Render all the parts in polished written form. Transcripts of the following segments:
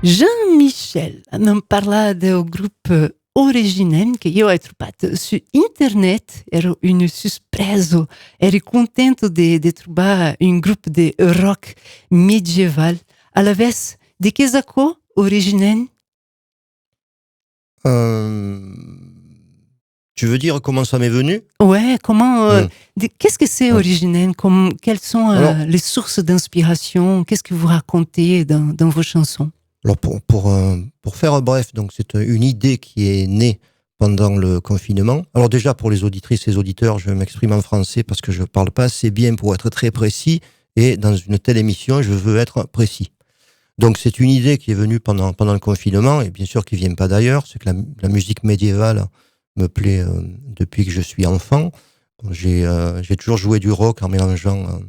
Jean-Michel non parla del gruppo Originem che io ho trovato su internet, ero in surpreso, ero contento di trovare un gruppo di rock medieval. Alla vez, di che sacco Originem? Tu veux dire comment ça m'est venu? Ouais, comment, qu'est-ce que c'est Ouais. Originem? Quelles sont Alors, les sources d'inspiration? Qu'est-ce que vous racontez dans vos chansons? alors pour faire bref, donc c'est une idée qui est née pendant le confinement. Alors déjà pour les auditrices et les auditeurs, je m'exprime en français parce que je parle pas assez bien pour être très précis et dans une telle émission, je veux être précis. Donc c'est une idée qui est venue pendant le confinement et bien sûr qui vient pas d'ailleurs, c'est que la musique médiévale me plaît depuis que je suis enfant. J'ai toujours joué du rock en mélangeant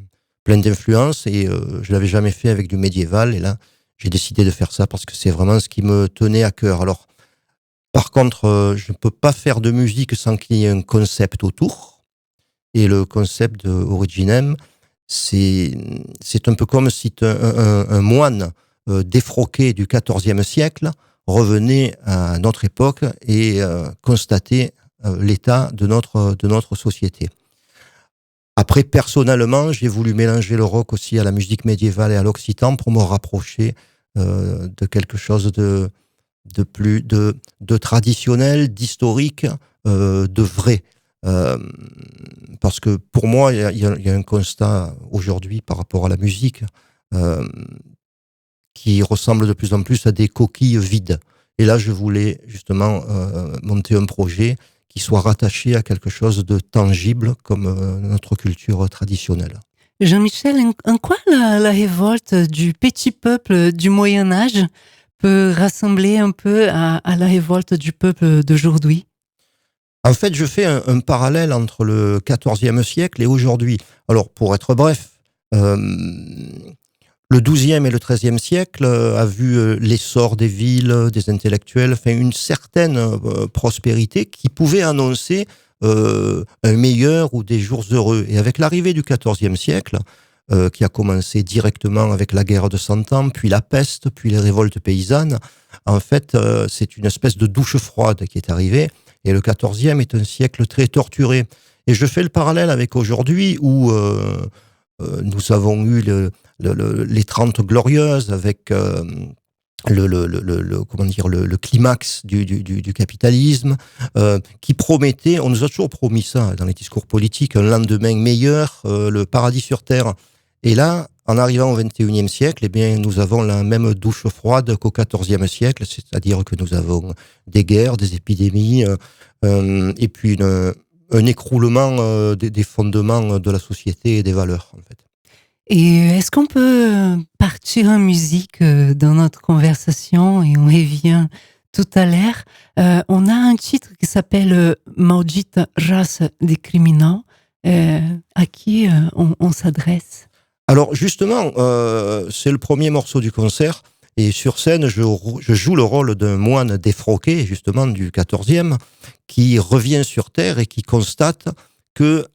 plein d'influences et je l'avais jamais fait avec du médiéval et là j'ai décidé de faire ça parce que c'est vraiment ce qui me tenait à cœur. Alors par contre, je ne peux pas faire de musique sans qu'il y ait un concept autour et le concept de Originem, c'est un peu comme si un moine défroqué du XIVe siècle revenait à notre époque et constatait l'état de notre société. Après, personnellement, j'ai voulu mélanger le rock aussi à la musique médiévale et à l'occitan pour me rapprocher de quelque chose de traditionnel, d'historique, de vrai. Parce que pour moi, il y a un constat aujourd'hui par rapport à la musique qui ressemble de plus en plus à des coquilles vides. Et là, je voulais justement monter un projet qui soit rattaché à quelque chose de tangible comme notre culture traditionnelle. Jean-Michel, en quoi la révolte du petit peuple du Moyen-Âge peut rassembler un peu à la révolte du peuple d'aujourd'hui? En fait, je fais un parallèle entre le XIVe siècle et aujourd'hui. Alors, pour être bref, le XIIe et le XIIIe siècle a vu l'essor des villes, des intellectuels, enfin une certaine prospérité qui pouvait annoncer un meilleur ou des jours heureux. Et avec l'arrivée du XIVe siècle, qui a commencé directement avec la guerre de Cent Ans, puis la peste, puis les révoltes paysannes, en fait, c'est une espèce de douche froide qui est arrivée. Et le XIVe est un siècle très torturé. Et je fais le parallèle avec aujourd'hui où nous avons eu les 30 glorieuses avec le climax du capitalisme qui promettait, on nous a toujours promis ça dans les discours politiques, un lendemain meilleur, le paradis sur terre. Et là, en arrivant au XXIe siècle, eh bien, nous avons la même douche froide qu'au XIVe siècle, c'est-à-dire que nous avons des guerres, des épidémies, et puis un écroulement des fondements de la société et des valeurs, en fait. Et est-ce qu'on peut partir en musique dans notre conversation et on revient tout à l'heure? On a un titre qui s'appelle Maudite race des criminels. À qui on s'adresse? Alors justement, c'est le premier morceau du concert et sur scène, je joue le rôle d'un moine défroqué, justement du XIVe, qui revient sur Terre et qui constate que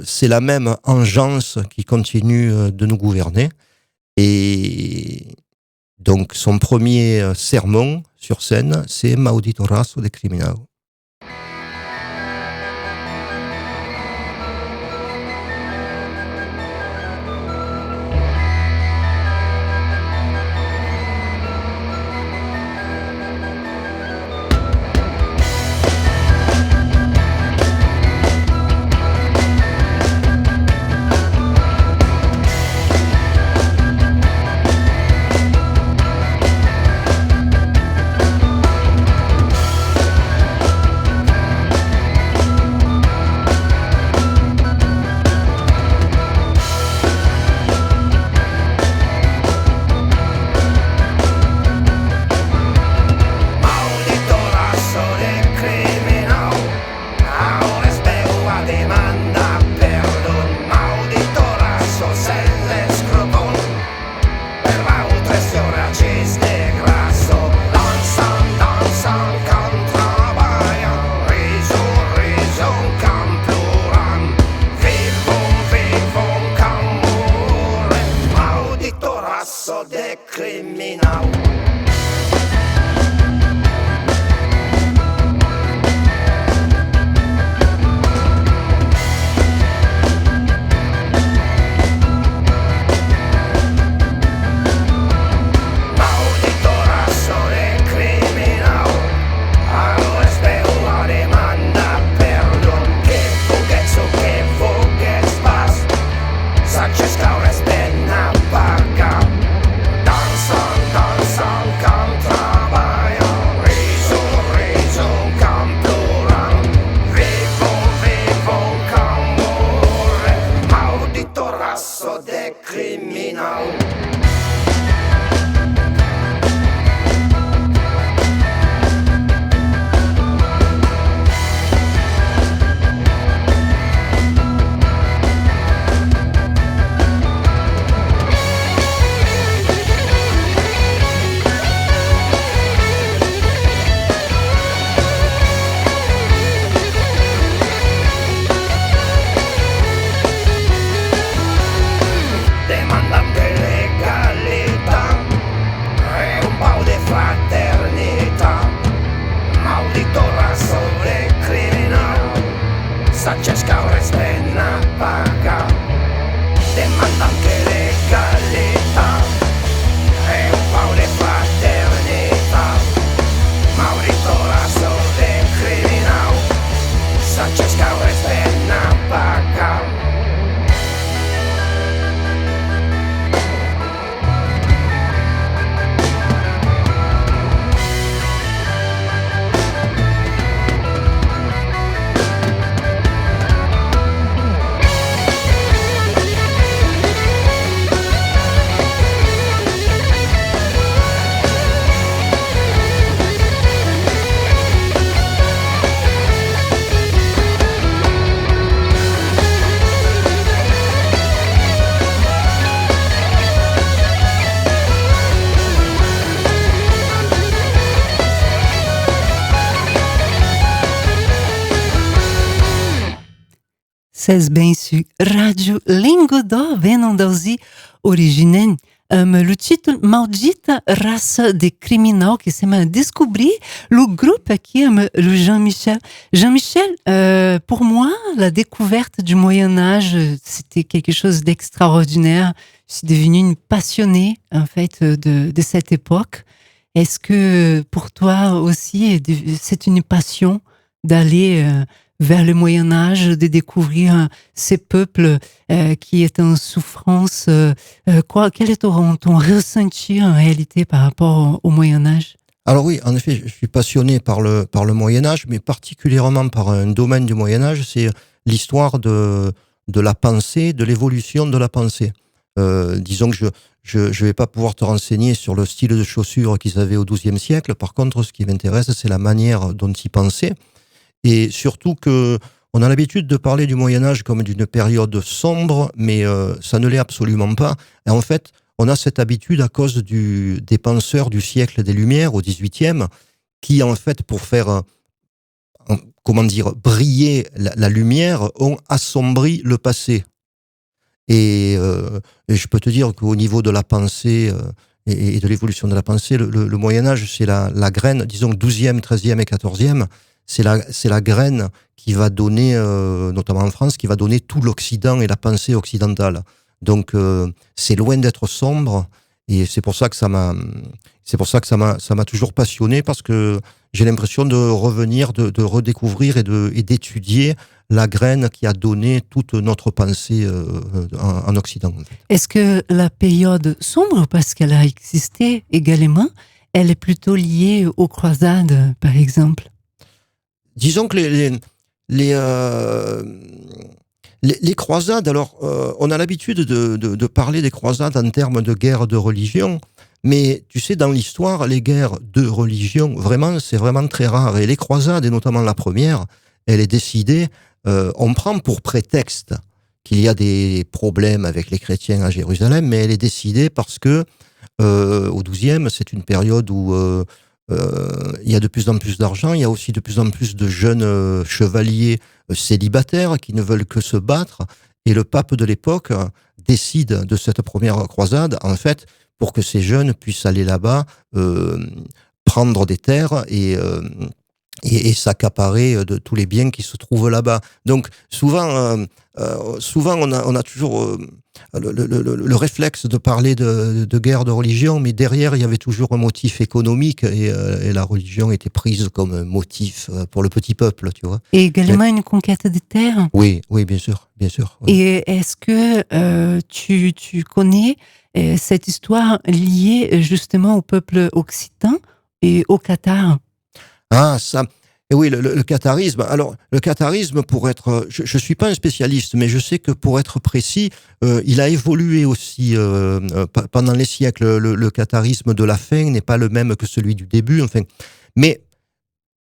c'est la même engeance qui continue de nous gouverner. Et donc son premier sermon sur scène, c'est Maudito raso de criminal. passo de criminal. legalità e un po' di fraternità. Maldito razzo de criminal, Sanchez Caures pena paga, demanda anche legalità e un po' di fraternità. Maldito razzo de criminal, Sanchez Caures pena paga. Cês bem sur Radio Lingodó, venant d'Auzi originaire. Le titre Maldita raça de criminal qui c'est m'a découvert le groupe qui aime le Jean-Michel. Jean-Michel, pour moi, la découverte du Moyen-Âge, c'était quelque chose d'extraordinaire. Je suis devenue une passionnée, en fait, de cette époque. Est-ce que pour toi aussi, c'est une passion d'aller vers le Moyen-Âge, de découvrir ces peuples qui étaient en souffrance? Quel est ton ressenti en réalité par rapport au Moyen-Âge? Alors oui, en effet, je suis passionné par le Moyen-Âge, mais particulièrement par un domaine du Moyen-Âge, c'est l'histoire de la pensée, de l'évolution de la pensée. Disons que je vais pas pouvoir te renseigner sur le style de chaussures qu'ils avaient au XIIe siècle. Par contre, ce qui m'intéresse, c'est la manière dont ils pensaient. Et surtout que on a l'habitude de parler du Moyen-Âge comme d'une période sombre, mais ça ne l'est absolument pas. Et en fait, on a cette habitude à cause des penseurs du siècle des Lumières, au XVIIIe, qui en fait, pour faire, briller la lumière, ont assombri le passé. Et je peux te dire qu'au niveau de la pensée et de l'évolution de la pensée, le Moyen-Âge, c'est la graine, disons XIIe, XIIIe et XIVe, c'est la graine qui va donner, notamment en France, qui va donner tout l'Occident et la pensée occidentale. Donc c'est loin d'être sombre, et c'est pour ça que ça m'a toujours passionné, parce que j'ai l'impression de revenir, de redécouvrir et d'étudier la graine qui a donné toute notre pensée en Occident. Est-ce que la période sombre, parce qu'elle a existé également, elle est plutôt liée aux croisades, par exemple? Disons que les croisades, alors on a l'habitude de parler des croisades en termes de guerre de religion, mais tu sais, dans l'histoire, les guerres de religion, vraiment, c'est vraiment très rare. Et les croisades, et notamment la première, elle est décidée, on prend pour prétexte qu'il y a des problèmes avec les chrétiens à Jérusalem, mais elle est décidée parce que au XIIe, c'est une période où il y a de plus en plus d'argent, il y a aussi de plus en plus de jeunes chevaliers célibataires qui ne veulent que se battre, et le pape de l'époque décide de cette première croisade, en fait, pour que ces jeunes puissent aller là-bas, prendre des terres et s'accaparer de tous les biens qui se trouvent là-bas. Donc souvent on a toujours le réflexe de parler de guerre de religion, mais derrière il y avait toujours un motif économique, et la religion était prise comme un motif pour le petit peuple, tu vois. Et également une conquête des terres. Oui, bien sûr. Oui. Et est-ce que tu connais cette histoire liée justement au peuple occitan et au Qatar? Ah, ça. Et oui, le catharisme. Alors, le catharisme, pour être, je suis pas un spécialiste, mais je sais que pour être précis, il a évolué aussi pendant les siècles. Le catharisme de la fin n'est pas le même que celui du début. Enfin, mais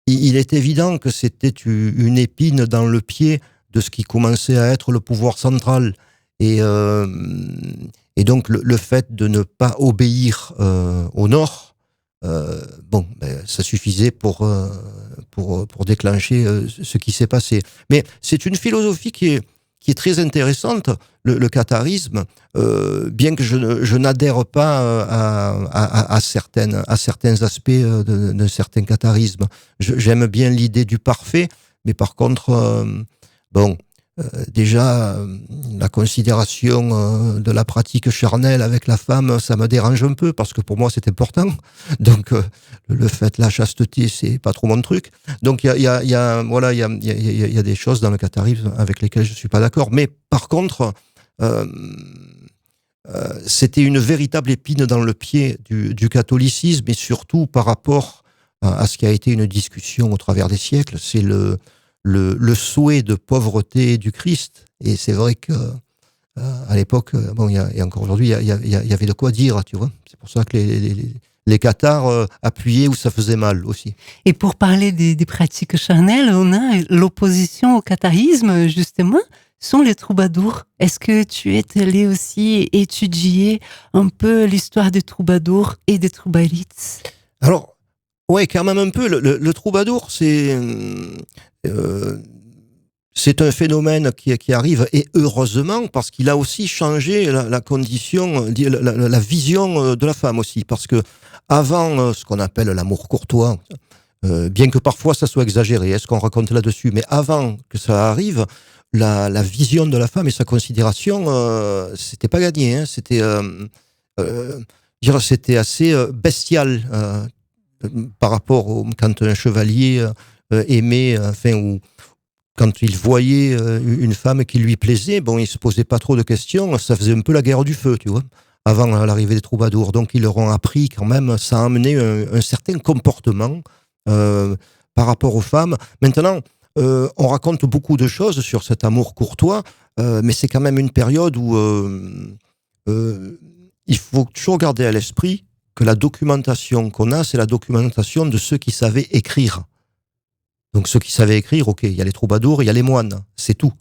il est évident que c'était une épine dans le pied de ce qui commençait à être le pouvoir central. Et donc, le fait de ne pas obéir au Nord. Ça suffisait pour déclencher ce qui s'est passé. Mais c'est une philosophie qui qui est très intéressante, le catharisme, bien que je n'adhère pas à certains aspects de certains catharismes. J'aime bien l'idée du parfait, mais par contre, déjà, la considération de la pratique charnelle avec la femme, ça me dérange un peu parce que pour moi c'est important. Donc le fait, la chasteté, c'est pas trop mon truc. Donc il y a des choses dans le catharisme avec lesquelles je suis pas d'accord. Mais par contre, c'était une véritable épine dans le pied du catholicisme, et surtout par rapport à ce qui a été une discussion au travers des siècles. C'est le souhait de pauvreté du Christ. Et c'est vrai que à l'époque, et encore aujourd'hui, il y avait de quoi dire, tu vois. C'est pour ça que les cathares appuyaient où ça faisait mal aussi. Et pour parler des pratiques charnelles, on a l'opposition au catharisme, justement, sont les troubadours. Est-ce que tu es allé aussi étudier un peu l'histoire des troubadours et des troubalites? Alors, ouais, quand même un peu. Le troubadour, c'est un phénomène qui arrive, et heureusement, parce qu'il a aussi changé la condition, la vision de la femme aussi. Parce que avant ce qu'on appelle l'amour courtois, bien que parfois ça soit exagéré, est-ce qu'on raconte là-dessus, mais avant que ça arrive, la vision de la femme et sa considération, c'était pas gagné. Hein, c'était assez bestial par rapport quand un chevalier aimait, ou quand il voyait une femme qui lui plaisait, il se posait pas trop de questions, ça faisait un peu la guerre du feu, tu vois, avant l'arrivée des troubadours. Donc ils leur ont appris quand même, ça a amené un certain comportement par rapport aux femmes. Maintenant, on raconte beaucoup de choses sur cet amour courtois, mais c'est quand même une période où il faut toujours garder à l'esprit que la documentation qu'on a, c'est la documentation de ceux qui savaient écrire. Donc ceux qui savaient écrire, ok, il y a les troubadours, il y a les moines, c'est tout.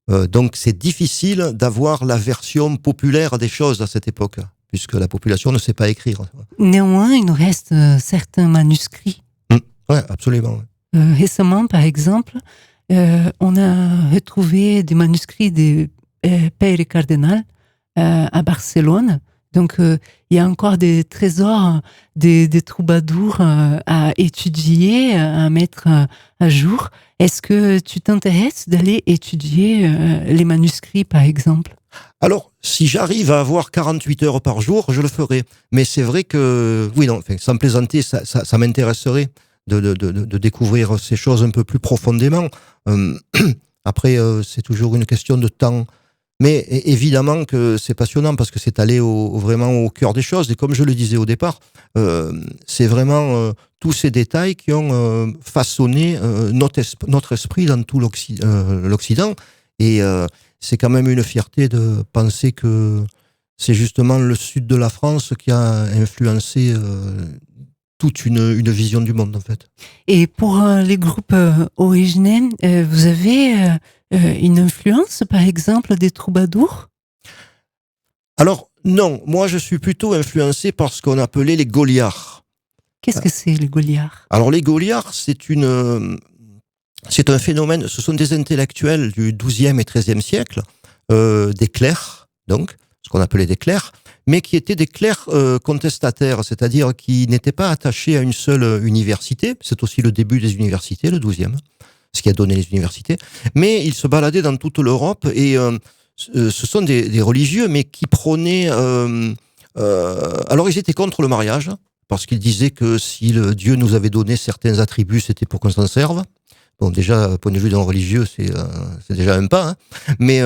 Donc c'est difficile d'avoir la version populaire des choses à cette époque, puisque la population ne sait pas écrire. Néanmoins, il nous reste certains manuscrits. Oui, absolument. Récemment, par exemple, on a retrouvé des manuscrits des pères et cardinals à Barcelone. Donc, il y a encore des trésors des troubadours à étudier, à mettre à jour. Est-ce que tu t'intéresses d'aller étudier les manuscrits, par exemple? Alors, si j'arrive à avoir 48 heures par jour, je le ferai. Mais c'est vrai que, sans plaisanter, ça m'intéresserait de découvrir ces choses un peu plus profondément. Après, c'est toujours une question de temps. Mais évidemment que c'est passionnant parce que c'est aller vraiment au cœur des choses. Et comme je le disais au départ, c'est vraiment tous ces détails qui ont façonné notre esprit dans tout l'Occident. Et c'est quand même une fierté de penser que c'est justement le sud de la France qui a influencé toute une vision du monde, en fait. Et pour les groupes originaires, vous avez une influence, par exemple, des troubadours? Alors, non. Moi, je suis plutôt influencé par ce qu'on appelait les Gauliards. Qu'est-ce que c'est, les Gauliards? Alors, les Gauliards, c'est un phénomène, ce sont des intellectuels du XIIe et XIIIe siècle, des clercs, donc, ce qu'on appelait des clercs, mais qui étaient des clercs contestataires, c'est-à-dire qui n'étaient pas attachés à une seule université. C'est aussi le début des universités, le XIIe, ce qui a donné les universités. Mais ils se baladaient dans toute l'Europe, et ce sont des religieux, mais qui prônaient... alors, ils étaient contre le mariage, parce qu'ils disaient que si le Dieu nous avait donné certains attributs, c'était pour qu'on s'en serve. Bon, déjà, point de vue d'un religieux, c'est déjà un pas. Hein. Mais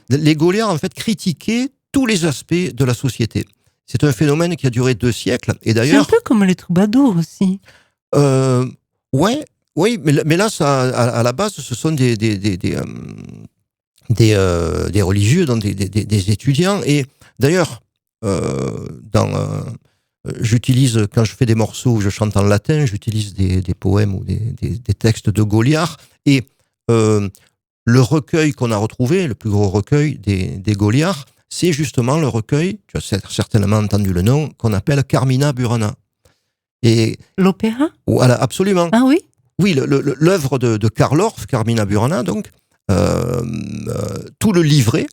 les Gauliards, en fait, critiquaient tous les aspects de la société. C'est un phénomène qui a duré 2 siècles. Et d'ailleurs, c'est un peu comme les troubadours aussi. Oui, mais là, ça, à la base, ce sont des religieux, donc des étudiants. Et d'ailleurs, j'utilise, quand je fais des morceaux où je chante en latin, j'utilise des poèmes ou des textes de Gauliard. Et le recueil qu'on a retrouvé, le plus gros recueil des Gauliards, c'est justement le recueil, tu as certainement entendu le nom, qu'on appelle Carmina Burana. Et l'opéra? Voilà, absolument. Ah oui? Oui, l'œuvre de Karl Orff, Carmina Burana, donc, tout le livret,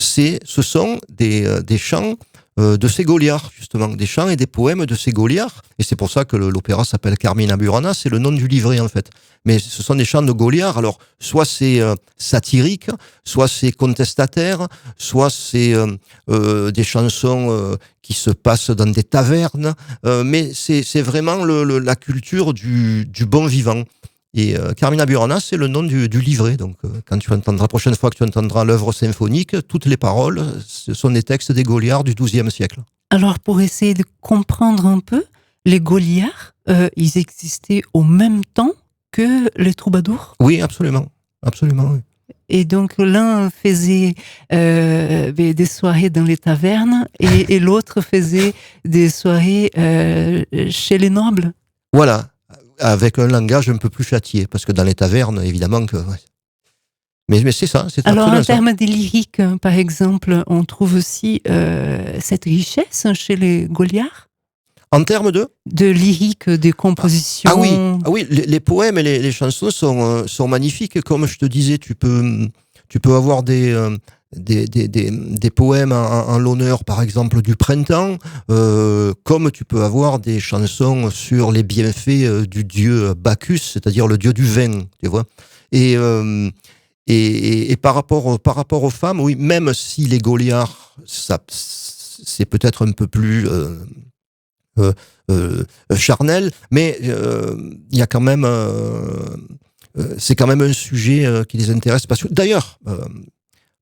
ce sont des chants de Ségoliard, justement, des chants et des poèmes de Ségoliard. Et c'est pour ça que l'opéra s'appelle Carmina Burana, c'est le nom du livret, en fait. Mais ce sont des chants de Goliard. Alors, soit c'est satirique, soit c'est contestataire, soit c'est des chansons qui se passent dans des tavernes. Mais c'est vraiment la culture du bon vivant. Et Carmina Burana, c'est le nom du livret. Donc, quand tu entendras, la prochaine fois que tu entendras l'œuvre symphonique, toutes les paroles, ce sont des textes des Goliards du XIIe siècle. Alors, pour essayer de comprendre un peu, les Goliards, ils existaient au même temps que les troubadours? Oui, absolument. Absolument, oui. Et donc, l'un faisait des soirées dans les tavernes et l'autre faisait des soirées chez les nobles. Voilà. Avec un langage un peu plus châtié, parce que dans les tavernes, évidemment que... Ouais. Mais c'est ça, c'est alors, absolument en termes de lyrique, par exemple, on trouve aussi cette richesse chez les Goliards? En termes de lyrique, de composition. Ah oui, les poèmes et les chansons sont magnifiques. Comme je te disais, tu peux avoir des poèmes en l'honneur, par exemple, du printemps, comme tu peux avoir des chansons sur les bienfaits du dieu Bacchus, c'est-à-dire le dieu du vin, tu vois. Et par rapport aux femmes, oui, même si les Goliards, c'est peut-être un peu plus charnel, mais il y a quand même c'est quand même un sujet qui les intéresse parce que d'ailleurs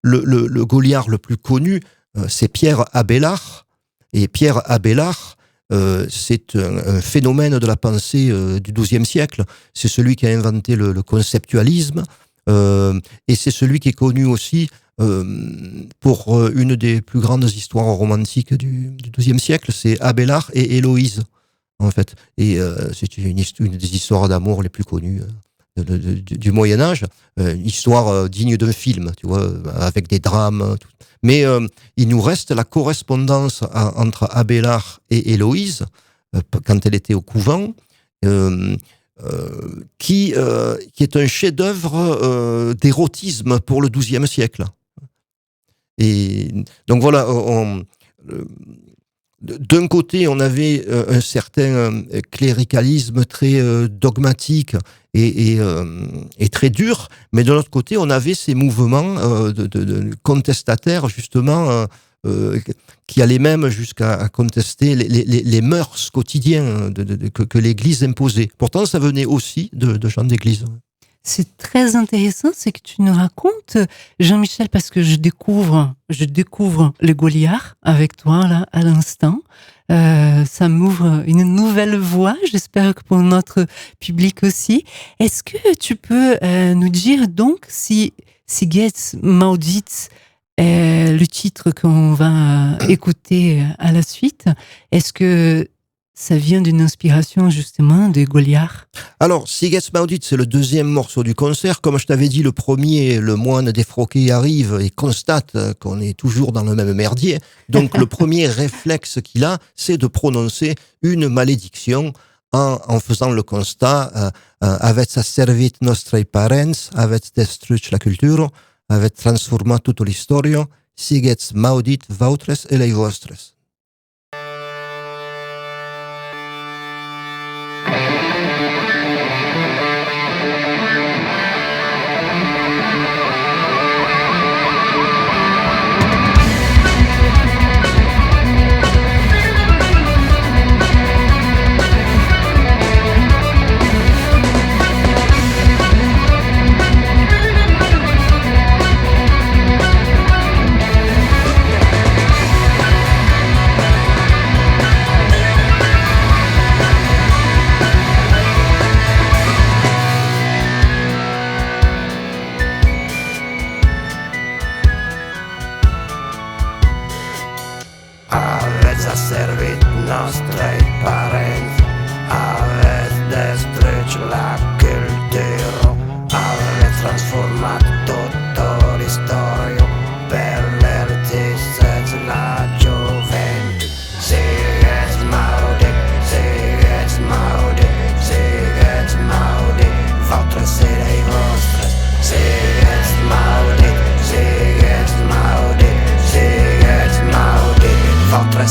le Goliard le plus connu c'est Pierre Abélard, et Pierre Abélard c'est un phénomène de la pensée du XIIe siècle. C'est celui qui a inventé le conceptualisme, et c'est celui qui est connu aussi pour une des plus grandes histoires romantiques du XIIe siècle. C'est Abélard et Héloïse, en fait. Et c'est une des histoires d'amour les plus connues du Moyen-Âge. Une histoire digne d'un film, tu vois, avec des drames. Tout. Mais il nous reste la correspondance entre Abélard et Héloïse, quand elle était au couvent, qui est un chef-d'œuvre d'érotisme pour le XIIe siècle. Et donc voilà, d'un côté, on avait un certain cléricalisme très dogmatique et très dur, mais de l'autre côté, on avait ces mouvements de contestataires, justement, qui allaient même jusqu'à contester les mœurs quotidiens que l'Église imposait. Pourtant, ça venait aussi de gens d'Église. C'est très intéressant ce que tu nous racontes, Jean-Michel, parce que je découvre les Goliards avec toi, là, à l'instant. Ça m'ouvre une nouvelle voie, j'espère que pour notre public aussi. Est-ce que tu peux nous dire donc si Sziget Maudit est le titre qu'on va écouter à la suite, est-ce que ça vient d'une inspiration justement de Goliard? Alors, Sziget Maudit, c'est le deuxième morceau du concert. Comme je t'avais dit, le premier, le moine défroqué arrive et constate qu'on est toujours dans le même merdier. Donc, le premier réflexe qu'il a, c'est de prononcer une malédiction en faisant le constat «Avete servit nostri parents, avete destruit la cultura, avete transformat tutta l'istoria, Sziget Maudit vautres et les vostres».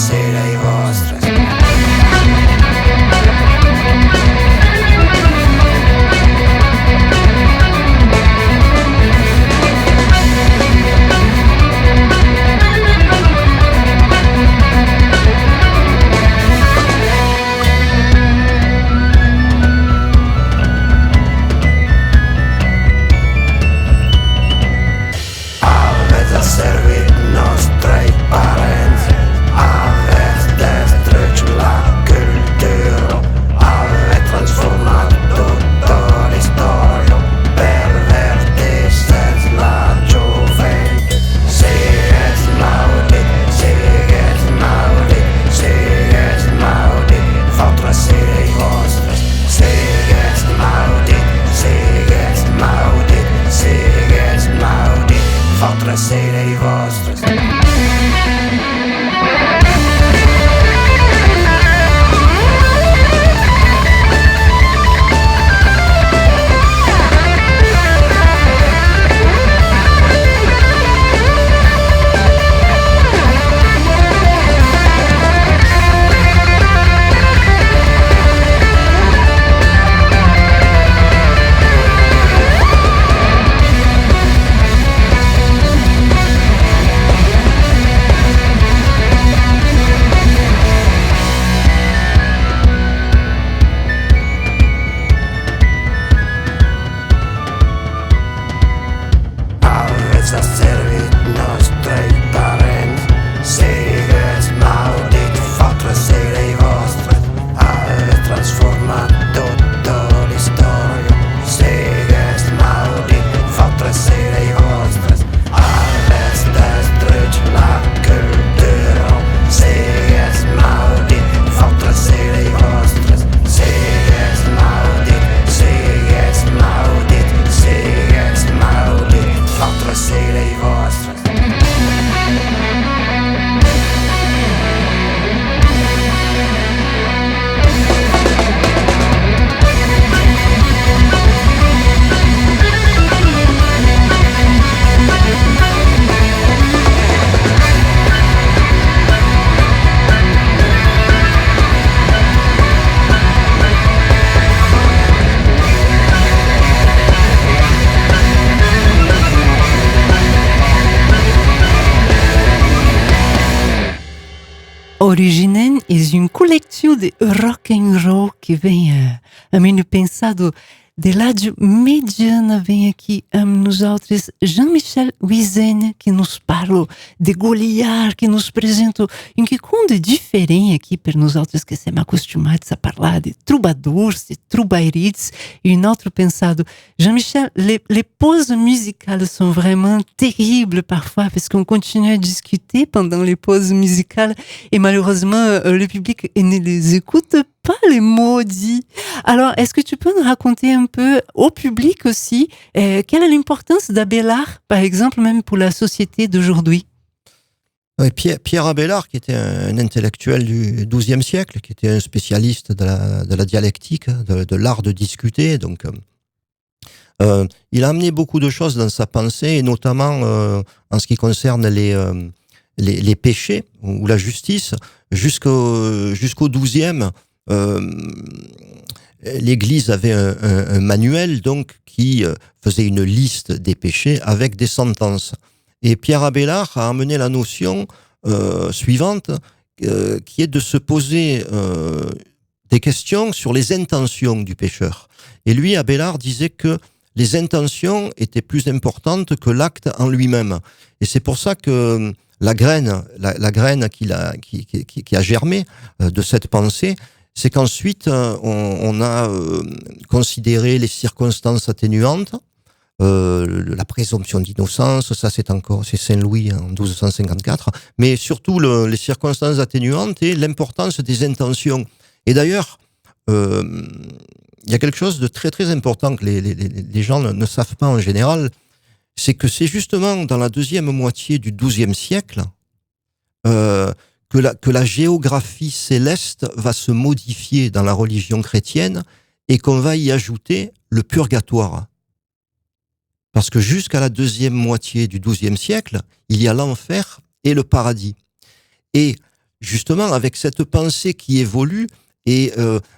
sera i vostres. Servit nostre parents, avete distrutto la cultura, avete trasformato tutta l'istoria, pervertiste la gioventù. Sigues maudit, sigues maudit, sigues maudit, vosaltres sereu vostres. Sigues maudit, sigues maudit, sigues maudit, vosaltres sereu vostres. Avete servit nostre parents, sigues maudit, vosaltres sereu vostres. Avete transformat tota l'història, sigues maudit, vosaltres sereu vostres. Avete destruït la cultura, sigues maudit, vosaltres sereu vostres. Sigues maudit, sigues maudit, sigues maudit, vosaltres sereu vostres. Originem és um coletivo de rock and roll que vem a mim pensado de lado mediana vem aqui a nosaltres Jean-Michel Huizen que nos parla de Goliath, que nos apresenta que conto diferente aqui para nosaltres que estem acostumados a falar de troubadours, de troubairites e outro pensado Jean-Michel, les pauses musicales sont vraiment terribles parfois parce qu'on continue à discuter pendant les pauses musicales et malheureusement le public ne les écoute pas les mots dits. Alors, est-ce que tu peux nous raconter un peu au public aussi quelle est l'importance d'Abélard, par exemple, même pour la société d'aujourd'hui? Oui, Pierre Abélard, qui était un intellectuel du XIIe siècle, qui était un spécialiste de la dialectique, de l'art de discuter. Donc, il a amené beaucoup de choses dans sa pensée, et notamment en ce qui concerne les péchés ou la justice. Jusqu'au XIIe, l'Église avait un manuel donc qui faisait une liste des péchés avec des sentences. Et Pierre Abélard a amené la notion suivante, qui est de se poser des questions sur les intentions du pécheur. Et lui, Abélard, disait que les intentions étaient plus importantes que l'acte en lui-même. Et c'est pour ça que la graine qui a germé de cette pensée, c'est qu'ensuite on a considéré les circonstances atténuantes, la présomption d'innocence, ça c'est Saint-Louis en 1254, mais surtout les circonstances atténuantes et l'importance des intentions. Et d'ailleurs, il y a quelque chose de très très important que les gens ne savent pas en général, c'est que c'est justement dans la deuxième moitié du XIIe siècle que la géographie céleste va se modifier dans la religion chrétienne et qu'on va y ajouter le purgatoire. Parce que jusqu'à la deuxième moitié du XIIe siècle, il y a l'enfer et le paradis. Et justement, avec cette pensée qui évolue et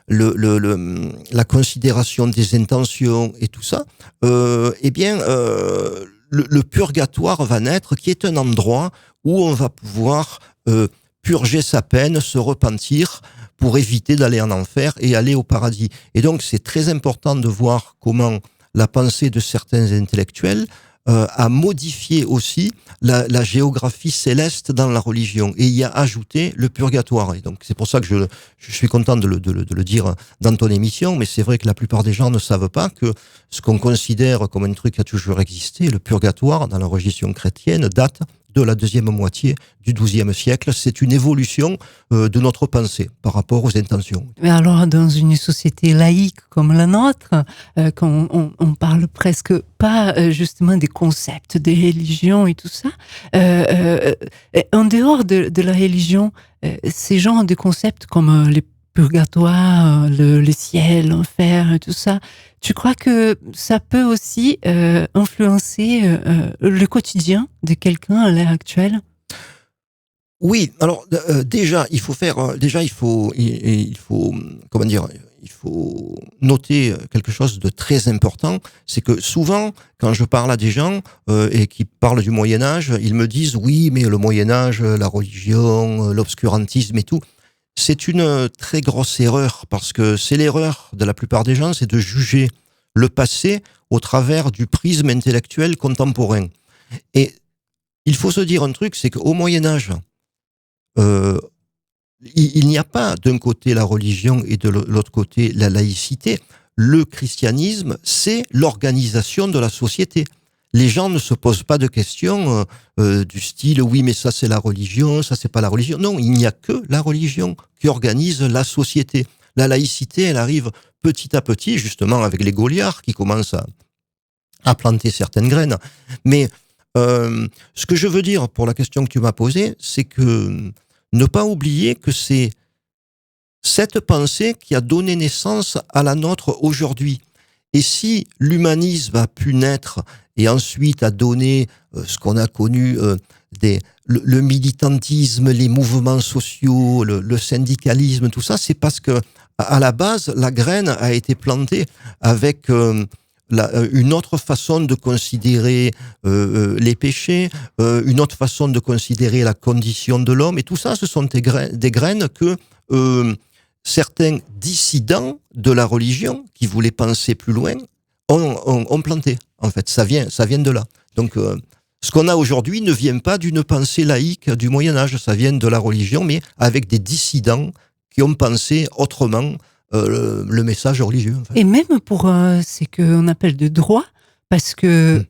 la considération des intentions et tout ça, le purgatoire va naître, qui est un endroit où on va pouvoir purger sa peine, se repentir pour éviter d'aller en enfer et aller au paradis. Et donc, c'est très important de voir comment la pensée de certains intellectuels a modifié aussi la géographie céleste dans la religion et y a ajouté le purgatoire. Et donc, c'est pour ça que je suis content de le dire dans ton émission, mais c'est vrai que la plupart des gens ne savent pas que ce qu'on considère comme un truc qui a toujours existé, le purgatoire, dans la religion chrétienne, date de la deuxième moitié du XIIe siècle. C'est une évolution de notre pensée par rapport aux intentions. Mais alors, dans une société laïque comme la nôtre, quand on parle presque pas justement des concepts des religions et tout ça, en dehors de la religion, ces genres de concepts comme les purgatoires, le ciel, l'enfer et tout ça, tu crois que ça peut aussi influencer le quotidien de quelqu'un à l'heure actuelle? Oui, alors déjà il faut comment dire, il faut noter quelque chose de très important, c'est que souvent quand je parle à des gens et qui parlent du Moyen Âge, ils me disent oui, mais le Moyen Âge, la religion, l'obscurantisme et tout. C'est une très grosse erreur, parce que c'est l'erreur de la plupart des gens, c'est de juger le passé au travers du prisme intellectuel contemporain. Et il faut se dire un truc, c'est qu'au Moyen-Âge, il n'y a pas d'un côté la religion et de l'autre côté la laïcité. Le christianisme, c'est l'organisation de la société. Les gens ne se posent pas de questions du style « oui, mais ça c'est la religion, ça c'est pas la religion ». Non, il n'y a que la religion qui organise la société. La laïcité, elle arrive petit à petit, justement avec les Gauliards qui commencent à planter certaines graines. Mais ce que je veux dire pour la question que tu m'as posée, c'est que ne pas oublier que c'est cette pensée qui a donné naissance à la nôtre aujourd'hui. Et si l'humanisme a pu naître et ensuite a donné ce qu'on a connu, le militantisme, les mouvements sociaux, le syndicalisme, tout ça, c'est parce que à la base, la graine a été plantée avec une autre façon de considérer les péchés, une autre façon de considérer la condition de l'homme, et tout ça, ce sont des graines que certains dissidents de la religion, qui voulaient penser plus loin, ont planté. En fait, ça vient de là. Donc, ce qu'on a aujourd'hui ne vient pas d'une pensée laïque du Moyen-Âge, ça vient de la religion, mais avec des dissidents qui ont pensé autrement le message religieux. En fait. Et même pour ce qu'on appelle de droit, parce que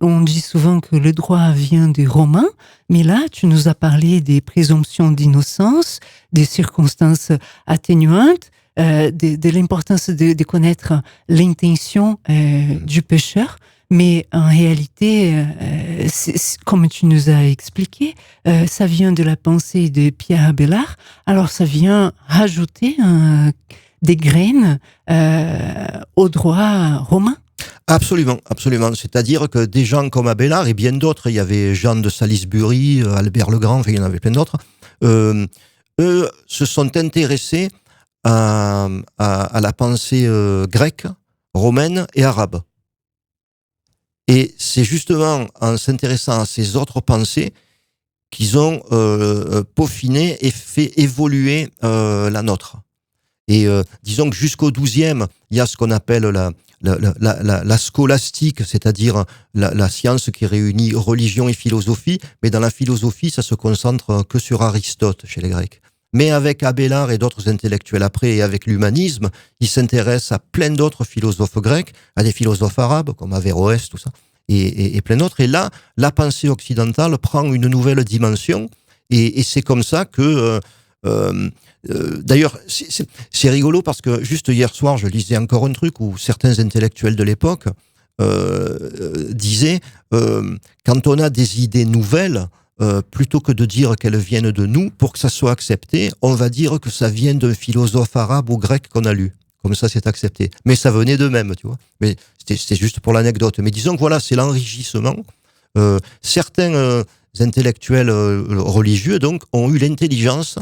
on dit souvent que le droit vient des Romains, mais là, tu nous as parlé des présomptions d'innocence, des circonstances atténuantes, de l'importance de connaître l'intention du pécheur. Mais en réalité, comme tu nous as expliqué, ça vient de la pensée de Pierre Abélard. Alors, ça vient rajouter des graines au droit romain. Absolument, absolument. C'est-à-dire que des gens comme Abélard et bien d'autres, il y avait Jean de Salisbury, Albert le Grand, enfin, il y en avait plein d'autres, eux se sont intéressés à la pensée grecque, romaine et arabe. Et c'est justement en s'intéressant à ces autres pensées qu'ils ont peaufiné et fait évoluer la nôtre. Et disons que jusqu'au XIIe, il y a ce qu'on appelle la scolastique, c'est-à-dire la science qui réunit religion et philosophie, mais dans la philosophie, ça se concentre que sur Aristote chez les Grecs. Mais avec Abélard et d'autres intellectuels après, et avec l'humanisme, ils s'intéressent à plein d'autres philosophes grecs, à des philosophes arabes, comme Averroès, tout ça, et plein d'autres. Et là, la pensée occidentale prend une nouvelle dimension, et c'est comme ça que... d'ailleurs, c'est rigolo parce que juste hier soir, je lisais encore un truc où certains intellectuels de l'époque disaient quand on a des idées nouvelles, plutôt que de dire qu'elles viennent de nous, pour que ça soit accepté, on va dire que ça vient d'un philosophe arabe ou grec qu'on a lu. Comme ça, c'est accepté. Mais ça venait d'eux-mêmes, tu vois. Mais c'était juste pour l'anecdote. Mais disons que voilà, c'est l'enrichissement. Certains intellectuels religieux donc ont eu l'intelligence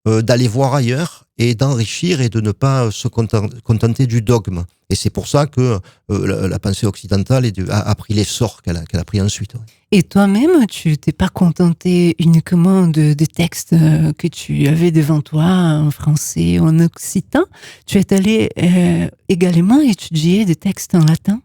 d'aller voir ailleurs et d'enrichir et de ne pas se contenter du dogme. Et c'est pour ça que la pensée occidentale a pris l'essor qu'elle a pris ensuite. Ouais. Et toi-même, tu t'es pas contenté uniquement des textes que tu avais devant toi en français ou en occitan. Tu es allé également étudier des textes en latin.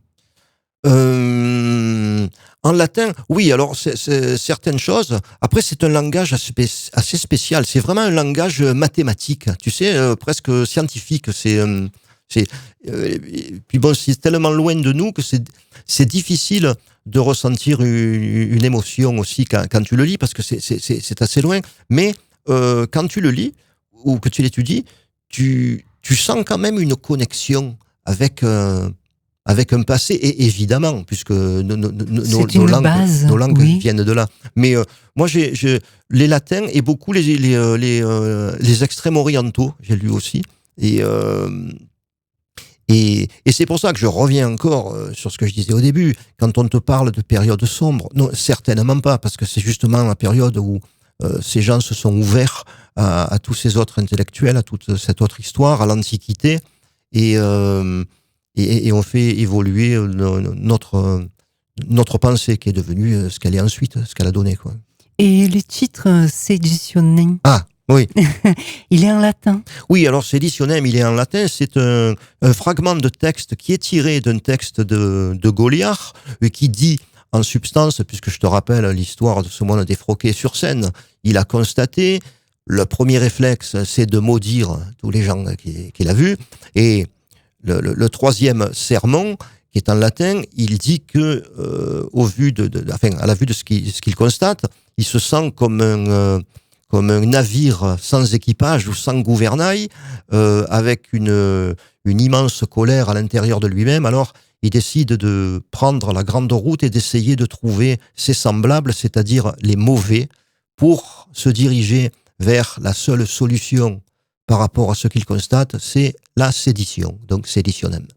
En latin, oui, alors c'est certaines choses. Après, c'est un langage assez spécial. C'est vraiment un langage mathématique, tu sais, presque scientifique. Puis bon, c'est tellement loin de nous que c'est difficile de ressentir une émotion aussi quand tu le lis, parce que c'est assez loin. Mais quand tu le lis ou que tu l'étudies, tu sens quand même une connexion avec un passé, et évidemment, puisque nos langues oui. viennent de là. Mais moi, j'ai les latins et beaucoup les extrêmes orientaux, j'ai lu aussi. Et c'est pour ça que je reviens encore sur ce que je disais au début. Quand on te parle de période sombre, non, certainement pas, parce que c'est justement la période où ces gens se sont ouverts à tous ces autres intellectuels, à toute cette autre histoire, à l'Antiquité, et on fait évoluer notre pensée, qui est devenue ce qu'elle est ensuite, ce qu'elle a donné, quoi. Et le titre Seditionem. Ah, oui. Il est en latin. Oui, alors Seditionem, il est en latin. C'est un fragment de texte qui est tiré d'un texte de Goliath, qui dit, en substance, puisque je te rappelle l'histoire de ce moine défroqué sur scène, il a constaté, le premier réflexe, c'est de maudire tous les gens qu'il a vus, et le troisième sermon, qui est en latin, il dit que, au vu à la vue de ce qu'il constate, il se sent comme un navire sans équipage ou sans gouvernail, avec une immense colère à l'intérieur de lui-même. Alors, il décide de prendre la grande route et d'essayer de trouver ses semblables, c'est-à-dire les mauvais, pour se diriger vers la seule solution par rapport à ce qu'il constate, c'est la sédition, donc Seditionem.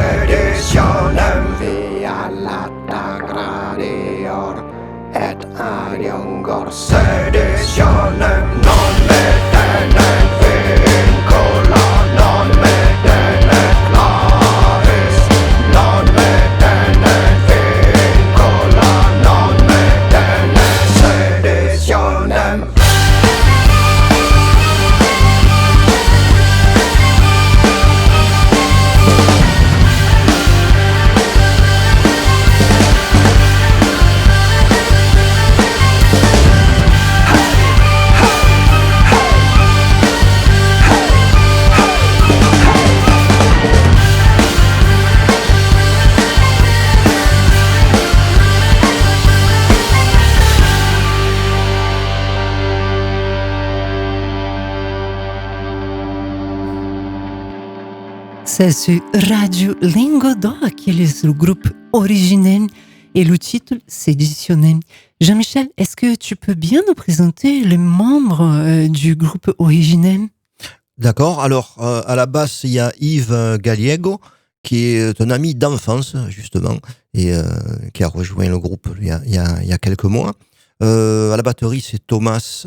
seditionem via lata gradior et adiungor seditionem non me tenet vincula non me tenet claris non me tenet vincula non me tenet seditionem. C'est sur Radio Lingo d'Or qui est le groupe Originem et le titre Séditionem. Jean-Michel, est-ce que tu peux bien nous présenter les membres du groupe Originem? D'accord. Alors, à la basse, il y a Yves Gallego, qui est un ami d'enfance, justement, et qui a rejoint le groupe il y a quelques mois. À la batterie, c'est Thomas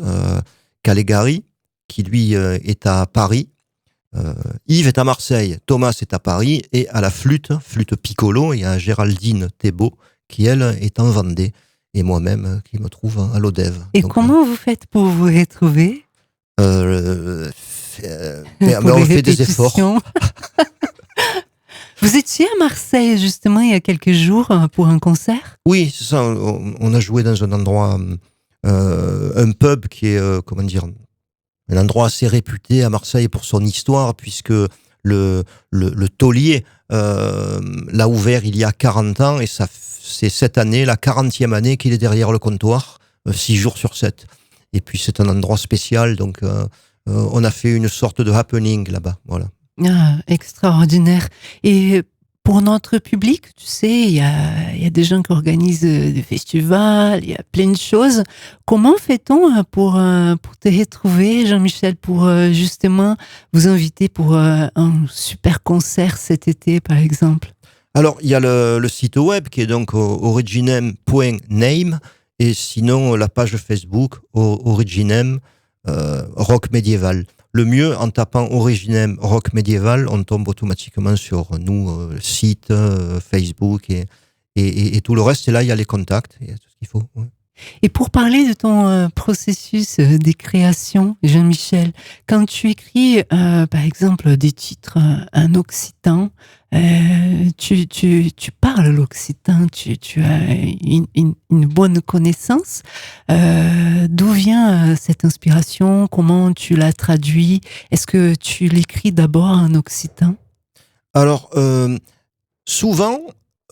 Calegari, qui lui est à Paris. Yves est à Marseille, Thomas est à Paris, et à la flûte piccolo, il y a Géraldine Thébault, qui elle est en Vendée, et moi-même qui me trouve à l'Odève. Et donc, comment vous faites pour vous retrouver? On les fait des efforts. répétitions. Vous étiez à Marseille justement il y a quelques jours pour un concert? Oui, c'est ça. On a joué dans un endroit, un pub qui est, comment dire, un endroit assez réputé à Marseille pour son histoire, puisque le taulier l'a ouvert il y a 40 ans, et c'est cette année, la 40e année, qu'il est derrière le comptoir, 6 jours sur 7. Et puis c'est un endroit spécial, donc on a fait une sorte de happening là-bas. Voilà. Ah, extraordinaire. Et pour notre public, tu sais, il y a des gens qui organisent des festivals, il y a plein de choses. Comment fait-on pour te retrouver, Jean-Michel, pour justement vous inviter pour un super concert cet été, par exemple? Alors, il y a le site web qui est donc originem.name, et sinon la page Facebook Originem rock médiéval. Le mieux, en tapant Originem rock médiéval, on tombe automatiquement sur nous, site, Facebook et tout le reste. Et là, il y a les contacts, il y a tout ce qu'il faut. Ouais. Et pour parler de ton processus des créations, Jean-Michel, quand tu écris, par exemple, des titres en occitan, tu parles l'occitan, tu as une bonne connaissance. D'où vient cette inspiration? Comment tu la traduis? Est-ce que tu l'écris d'abord en occitan? Alors, souvent,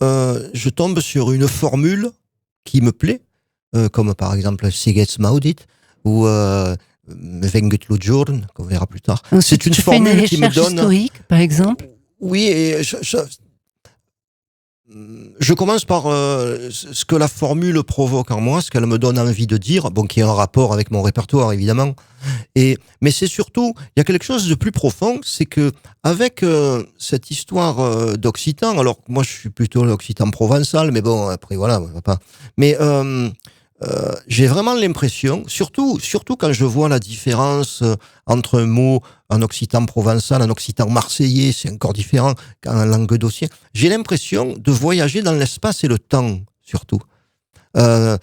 je tombe sur une formule qui me plaît, comme par exemple Sigets Maudit ou Vengut Lujurn, qu'on verra plus tard. Ensuite, c'est une tu formule fais une qui me recherche donne. historique, par exemple? Oui, et je commence par ce que la formule provoque en moi, ce qu'elle me donne envie de dire, bon, qui est en rapport avec mon répertoire évidemment. Mais c'est surtout, il y a quelque chose de plus profond, c'est que avec cette histoire d'occitan, alors moi je suis plutôt l'occitan provençal, mais bon après voilà, on va pas. Mais j'ai vraiment l'impression, surtout quand je vois la différence entre un mot en occitan provençal, en occitan marseillais, c'est encore différent qu'en languedocien. J'ai l'impression de voyager dans l'espace et le temps, surtout. C'est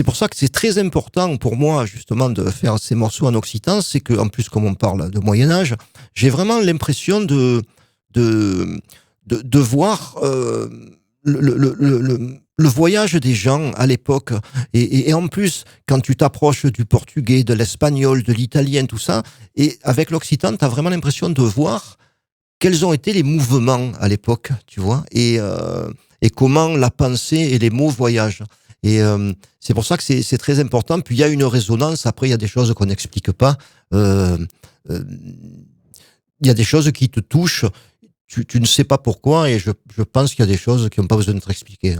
pour ça que c'est très important pour moi, justement, de faire ces morceaux en occitan. C'est que, en plus, comme on parle de Moyen-Âge, j'ai vraiment l'impression de voir le voyage des gens à l'époque, et en plus, quand tu t'approches du portugais, de l'espagnol, de l'italien, tout ça, et avec l'occitan, tu as vraiment l'impression de voir quels ont été les mouvements à l'époque, tu vois, et comment la pensée et les mots voyagent. Et c'est pour ça que c'est très important. Puis il y a une résonance, après il y a des choses qu'on n'explique pas, il y a des choses qui te touchent, tu ne sais pas pourquoi, et je pense qu'il y a des choses qui n'ont pas besoin d'être expliquées.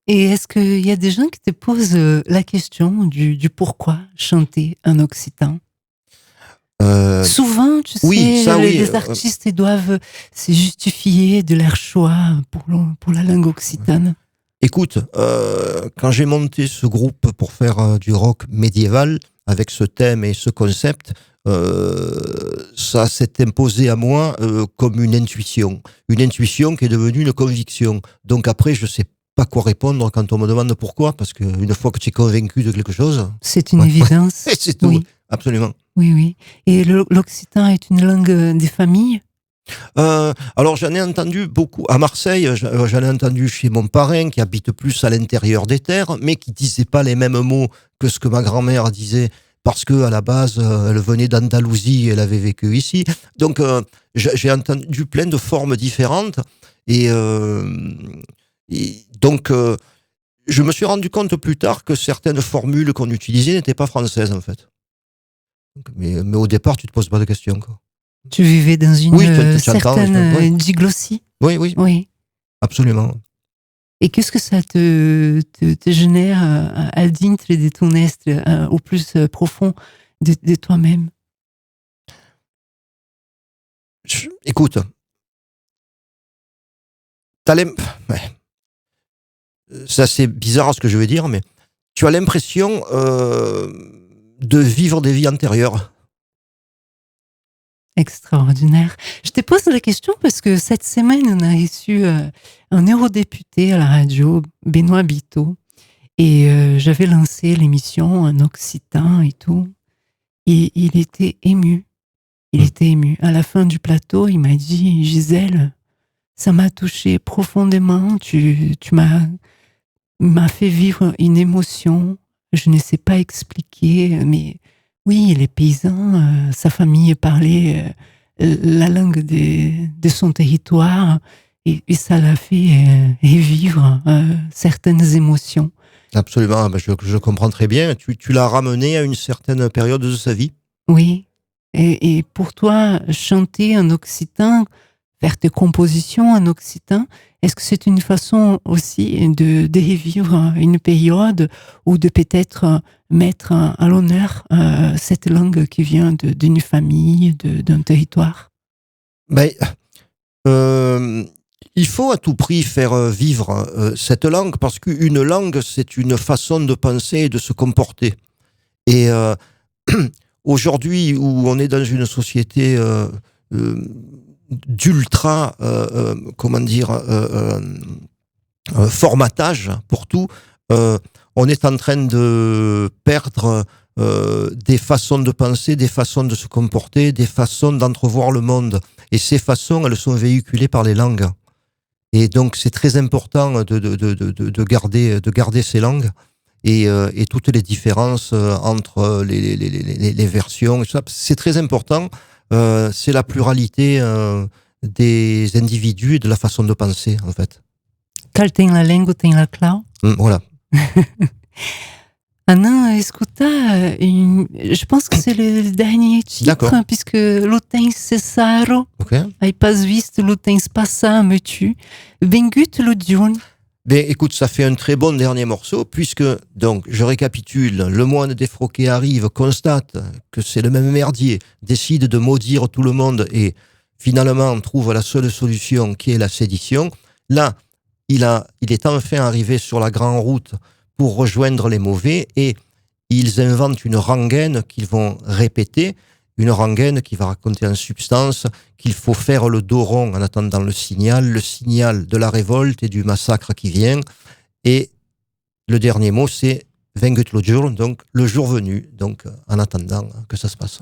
Et est-ce qu'il y a des gens qui te posent la question du pourquoi chanter en occitan? Souvent, tu oui, sais, ça, oui, les artistes ils doivent se justifier de leur choix pour la langue occitane. Écoute, quand j'ai monté ce groupe pour faire du rock médiéval, avec ce thème et ce concept, ça s'est imposé à moi comme une intuition qui est devenue une conviction. Donc après, je sais pas quoi répondre quand on me demande pourquoi, parce qu'une fois que tu es convaincu de quelque chose, C'est une ouais, évidence. c'est tout, Oui, absolument. oui, oui. Et l'occitan est une langue des familles? Alors j'en ai entendu beaucoup à Marseille, j'en ai entendu chez mon parrain qui habite plus à l'intérieur des terres, mais qui disait pas les mêmes mots que ce que ma grand-mère disait, parce que à la base elle venait d'Andalousie, elle avait vécu ici. Donc j'ai entendu plein de formes différentes et, donc je me suis rendu compte plus tard que certaines formules qu'on utilisait n'étaient pas françaises en fait. Mais au départ tu te poses pas de questions quoi. Tu vivais dans une Oui, tu entends, certaine oui. diglossie? Oui, oui, Oui. absolument. Et qu'est-ce que ça te génère al dintre de ton être, au plus profond de toi-même? Écoute, ouais, c'est assez bizarre ce que je vais dire, mais tu as l'impression de vivre des vies antérieures. Extraordinaire. Je te pose la question parce que cette semaine, on a reçu un eurodéputé à la radio, Benoît Biteau, et j'avais lancé l'émission en occitan et tout. Et il était ému. Il était ému. À la fin du plateau, il m'a dit, Gisèle, ça m'a touché profondément. Tu m'as fait vivre une émotion. Je ne sais pas expliquer, mais oui, les paysans, sa famille parlait la langue de son territoire et ça l'a fait revivre certaines émotions. Absolument, ben, je comprends très bien. Tu l'as ramené à une certaine période de sa vie. Oui. Et pour toi, chanter en occitan, faire tes compositions en occitan, est-ce que c'est une façon aussi de revivre une période ou de peut-être mettre à l'honneur cette langue qui vient d'une famille, d'un territoire? Ben, il faut à tout prix faire vivre cette langue parce qu'une langue, c'est une façon de penser et de se comporter. Et aujourd'hui, où on est dans une société d'ultra, comment dire, formatage pour tout, on est en train de perdre des façons de penser, des façons de se comporter, des façons d'entrevoir le monde. Et ces façons, elles sont véhiculées par les langues. Et donc, c'est très important de garder ces langues et toutes les différences entre les versions. C'est très important. C'est la pluralité des individus et de la façon de penser, en fait. Cal tem la língua, tem la clau. Voilà. Anna, escuta, je pense que c'est le dernier titre, puisque l'utens cessaro, ai pas visto l'utens passar, me tu, vengut le diurne. Ben, écoute, ça fait un très bon dernier morceau, puisque, donc, je récapitule, le moine défroqué arrive, constate que c'est le même merdier, décide de maudire tout le monde et finalement trouve la seule solution qui est la sédition. Là, il est enfin arrivé sur la grande route pour rejoindre les mauvais et ils inventent une rengaine qu'ils vont répéter, une rengaine qui va raconter en substance qu'il faut faire le dos rond en attendant le signal de la révolte et du massacre qui vient. Et le dernier mot, c'est vengut lo giorno, donc le jour venu, donc en attendant que ça se passe.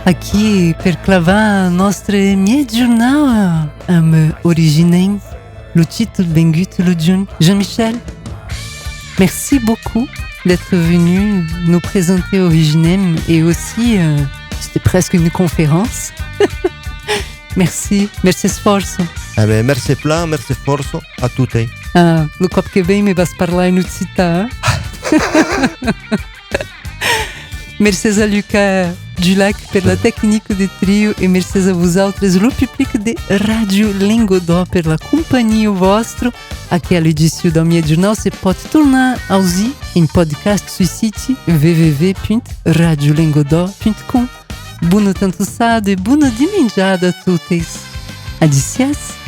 aqui per clavar nostre miei giornal am originem le titre bengut le Jean-Michel. Merci beaucoup d'être venu nous présenter Originem et aussi c'était presque une conférence. Merci sforzo. Merci plan, merci forzo a tutti. Lo cop che vem me vas parlar in Utsita. Merci a Lucas Dulac per la technique de trio e merci a vous autres, le public de Radio Lingodó per la companhia vostro. Aquela edição da minha jornal se pode tornar a ouvir em podcast sur site www.radiolingodó.com. Buno tanto sado e buona dimengiada a tutti. Adicias.